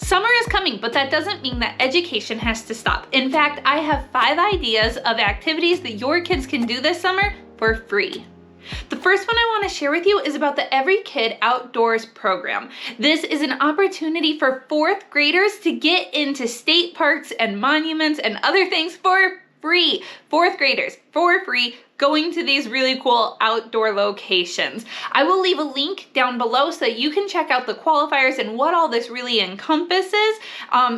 Summer is coming, but that doesn't mean that education has to stop. In fact, I have 5 ideas of activities that your kids can do this summer for free. The first one I want to share with you is about the Every Kid Outdoors program. This is an opportunity for 4th graders to get into state parks and monuments and other things for free. 4th graders for free, going to these really cool outdoor locations. I will leave a link down below so that you can check out the qualifiers and what all this really encompasses.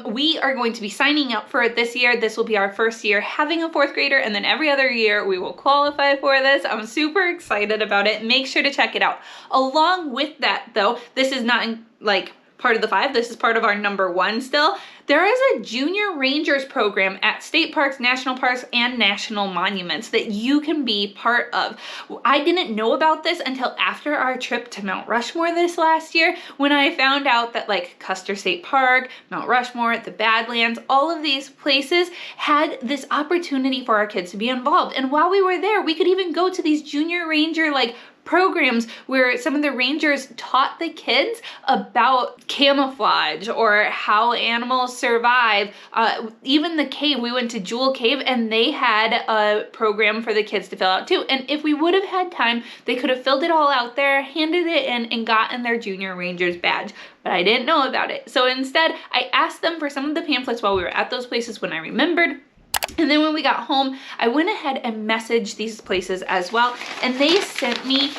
We are going to be signing up for it this year. This will be our first year having a 4th grader, and then every other year we will qualify for this. I'm super excited about it. Make sure to check it out. Along with that though, this is not like part of the 5. This is part of our number 1 still. There is a Junior Rangers program at state parks, national parks, and national monuments that you can be part of. I didn't know about this until after our trip to Mount Rushmore this last year, when I found out that like Custer State Park, Mount Rushmore, the Badlands, all of these places had this opportunity for our kids to be involved. And while we were there, we could even go to these Junior Ranger programs where some of the rangers taught the kids about camouflage or how animals survive. Even the cave, we went to Jewel Cave and they had a program for the kids to fill out too. And if we would have had time, they could have filled it all out there, handed it in, and gotten their Junior Rangers badge. But I didn't know about it. So instead, I asked them for some of the pamphlets while we were at those places when I remembered. And then when we got home, I went ahead and messaged these places as well, and they sent me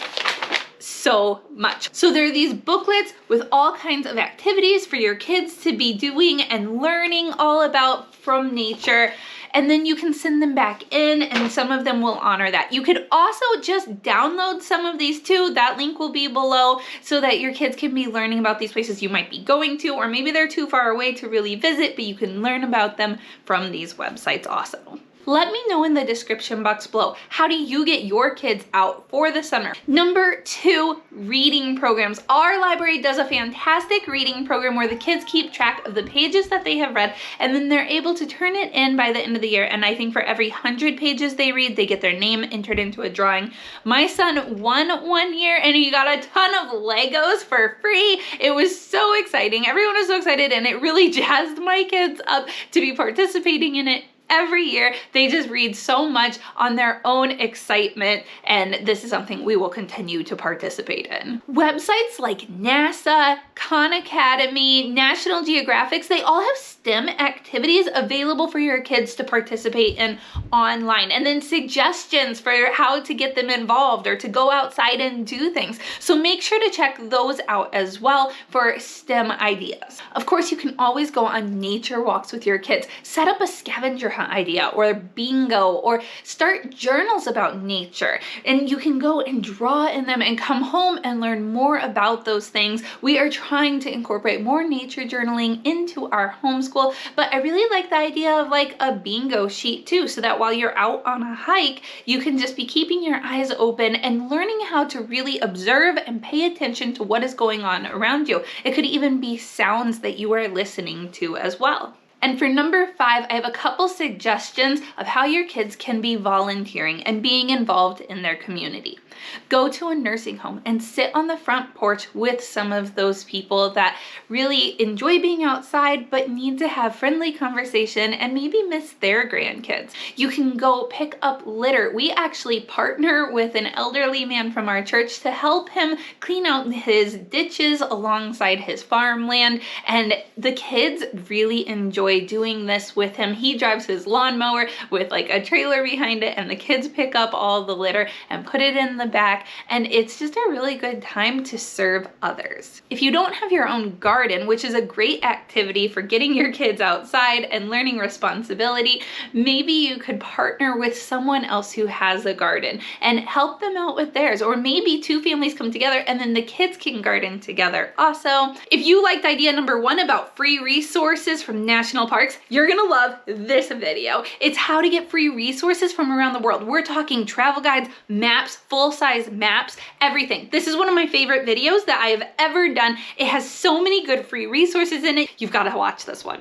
so much. So there are these booklets with all kinds of activities for your kids to be doing and learning all about from nature. And then you can send them back in, and some of them will honor that. You could also just download some of these too. That link will be below so that your kids can be learning about these places you might be going to, or maybe they're too far away to really visit, but you can learn about them from these websites also. Let me know in the description box below, how do you get your kids out for the summer? Number 2, reading programs. Our library does a fantastic reading program where the kids keep track of the pages that they have read, and then they're able to turn it in by the end of the year. And I think for every 100 pages they read, they get their name entered into a drawing. My son won one year and he got a ton of Legos for free. It was so exciting. Everyone was so excited, and it really jazzed my kids up to be participating in it. Every year, they just read so much on their own excitement, and this is something we will continue to participate in. Websites like NASA, Khan Academy, National Geographic, they all have STEM activities available for your kids to participate in online, and then suggestions for how to get them involved or to go outside and do things. So make sure to check those out as well for STEM ideas. Of course, you can always go on nature walks with your kids. Set up a scavenger hunt idea or bingo, or start journals about nature, and you can go and draw in them and come home and learn more about those things. We are trying to incorporate more nature journaling into our homeschool, but I really like the idea of like a bingo sheet too, so that while you're out on a hike, you can just be keeping your eyes open and learning how to really observe and pay attention to what is going on around you. It could even be sounds that you are listening to as well. And for number 5, I have a couple suggestions of how your kids can be volunteering and being involved in their community. Go to a nursing home and sit on the front porch with some of those people that really enjoy being outside but need to have friendly conversation and maybe miss their grandkids. You can go pick up litter. We actually partner with an elderly man from our church to help him clean out his ditches alongside his farmland, and the kids really enjoy doing this with him. He drives his lawnmower with like a trailer behind it, and the kids pick up all the litter and put it in the back, and it's just a really good time to serve others. If you don't have your own garden, which is a great activity for getting your kids outside and learning responsibility, maybe you could partner with someone else who has a garden and help them out with theirs, or maybe 2 families come together and then the kids can garden together also. If you liked idea number 1 about free resources from national parks, you're gonna love this video. It's how to get free resources from around the world. We're talking travel guides, maps, full-size maps, everything. This is one of my favorite videos that I have ever done. It has so many good free resources in it. You've got to watch this one.